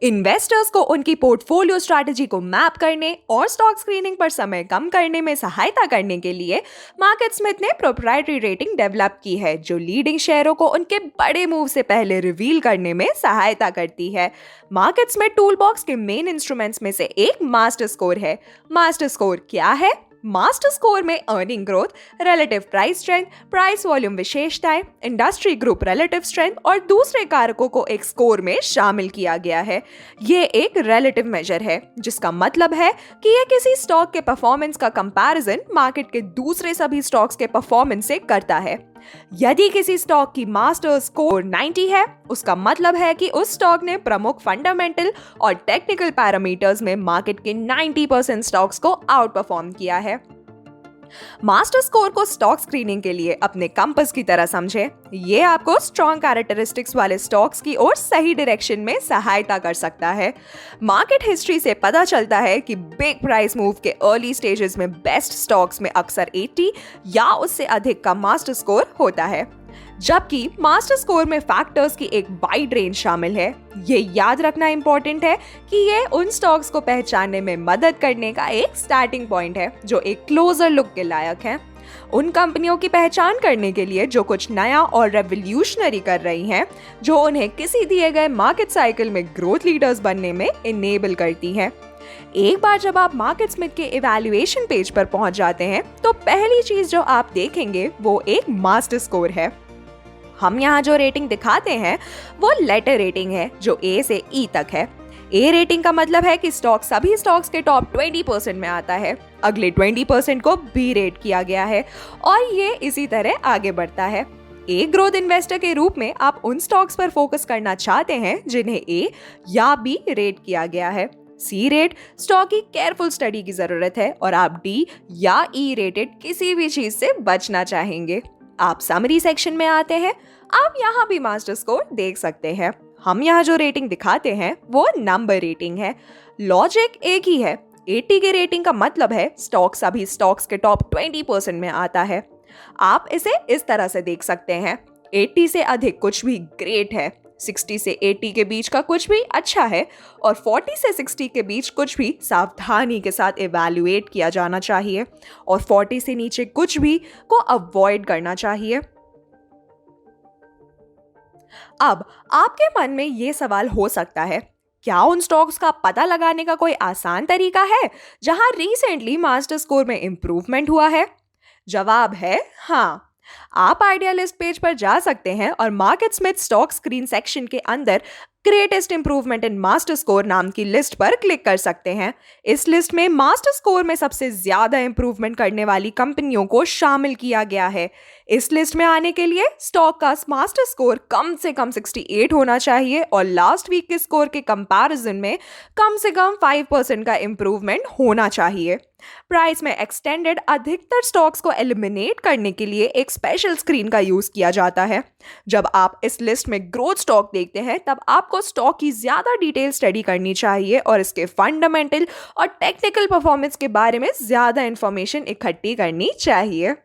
Investors को उनकी portfolio strategy को मैप करने और स्टॉक स्क्रीनिंग पर समय कम करने में सहायता करने के लिए मार्केट स्मिथ ने प्रोप्राइटरी रेटिंग डेवलप की है जो लीडिंग शेयरों को उनके बड़े मूव से पहले रिवील करने में सहायता करती है। मार्केट स्मिथ टूल बॉक्स के मेन इंस्ट्रूमेंट्स में से एक मास्टर स्कोर है। मास्टर स्कोर क्या है? मास्टर स्कोर में earning growth, relative price strength, price volume विशेषताएं, इंडस्ट्री ग्रुप रिलेटिव स्ट्रेंथ और दूसरे कारकों को एक स्कोर में शामिल किया गया है। ये एक रिलेटिव मेजर है जिसका मतलब है कि ये किसी स्टॉक के परफॉर्मेंस का कंपैरिजन मार्केट के दूसरे सभी स्टॉक्स के परफॉर्मेंस से करता है। यदि किसी स्टॉक की मास्टर स्कोर 90 है, उसका मतलब है कि उस स्टॉक ने प्रमुख फंडामेंटल और टेक्निकल पैरामीटर्स में मार्केट के 90% स्टॉक्स को आउट परफॉर्म किया है। मास्टर स्कोर को स्टॉक स्क्रीनिंग के लिए अपने कंपास की तरह समझें। ये आपको स्ट्रॉन्ग कैरेक्टरिस्टिक्स वाले स्टॉक्स की ओर सही डायरेक्शन में सहायता कर सकता है। मार्केट हिस्ट्री से पता चलता है कि बिग प्राइस मूव के अर्ली स्टेजेस में बेस्ट स्टॉक्स में अक्सर 80 या उससे अधिक का मास्टर स्कोर होता है, जबकि मास्टर स्कोर में फैक्टर्स की एक वाइड रेंज शामिल है। ये याद रखना इंपॉर्टेंट है कि ये उन स्टॉक्स को पहचानने में मदद करने का एक स्टार्टिंग पॉइंट है जो एक क्लोजर लुक के लायक है। उन कंपनियों की पहचान करने के लिए जो कुछ नया और रेवोल्यूशनरी कर रही हैं, जो उन्हें किसी दिए गए मार्केट साइकिल में ग्रोथ लीडर्स बनने में इनेबल करती हैं। एक बार जब आप मार्केट स्मिथ के इवैल्यूएशन पेज पर पहुंच जाते हैं तो पहली चीज जो आप देखेंगे वो एक मास्टर स्कोर है। हम यहाँ जो रेटिंग दिखाते हैं वो लेटर रेटिंग है जो ए से ई तक है। ए रेटिंग का मतलब है कि स्टॉक सभी स्टॉक्स के टॉप 20% में आता है। अगले 20% को बी रेट किया गया है और ये इसी तरह आगे बढ़ता है। एक ग्रोथ इन्वेस्टर के रूप में आप उन स्टॉक्स पर फोकस करना चाहते हैं जिन्हें ए या बी रेट किया गया है। सी रेट स्टॉक की केयरफुल स्टडी की जरूरत है और आप डी या ई रेटेड किसी भी चीज से बचना चाहेंगे। आप समरी सेक्शन में आते हैं, आप यहाँ भी मास्टर स्कोर देख सकते हैं। हम यहाँ जो रेटिंग दिखाते हैं वो नंबर रेटिंग है। लॉजिक एक ही है। 80 के रेटिंग का मतलब है स्टॉक सभी स्टॉक्स के टॉप 20% में आता है। आप इसे इस तरह से देख सकते हैं, 80 से अधिक कुछ भी ग्रेट है, 60 से 80 के बीच का कुछ भी अच्छा है और 40 से 60 के बीच कुछ भी सावधानी के साथ इवैल्यूएट किया जाना चाहिए और 40 से नीचे कुछ भी को अवॉइड करना चाहिए। अब आपके मन में ये सवाल हो सकता है, क्या उन स्टॉक्स का पता लगाने का कोई आसान तरीका है जहां रिसेंटली मास्टर स्कोर में इंप्रूवमेंट हुआ है? जवाब है हाँ। आप आइडिया लिस्ट पेज पर जा सकते हैं और market Smith stock screen section के अंदर greatest improvement in master score नाम की लिस्ट पर क्लिक कर सकते हैं। इस लिस्ट में मास्टर स्कोर में सबसे ज्यादा इंप्रूवमेंट करने वाली कंपनियों को शामिल किया गया है। इस लिस्ट में आने के लिए स्टॉक का मास्टर स्कोर कम से कम 68 होना चाहिए और लास्ट वीक के स्कोर के कंपैरिजन में कम से कम 5% का इंप्रूवमेंट होना चाहिए। प्राइस में एक्सटेंडेड अधिकतर स्टॉक्स को एलिमिनेट करने के लिए एक स्पेशल स्क्रीन का यूज किया जाता है। जब आप इस लिस्ट में ग्रोथ स्टॉक देखते हैं तब आपको स्टॉक की ज्यादा डिटेल स्टडी करनी चाहिए और इसके फंडामेंटल और टेक्निकल परफॉर्मेंस के बारे में ज्यादा इंफॉर्मेशन इकट्ठी करनी चाहिए।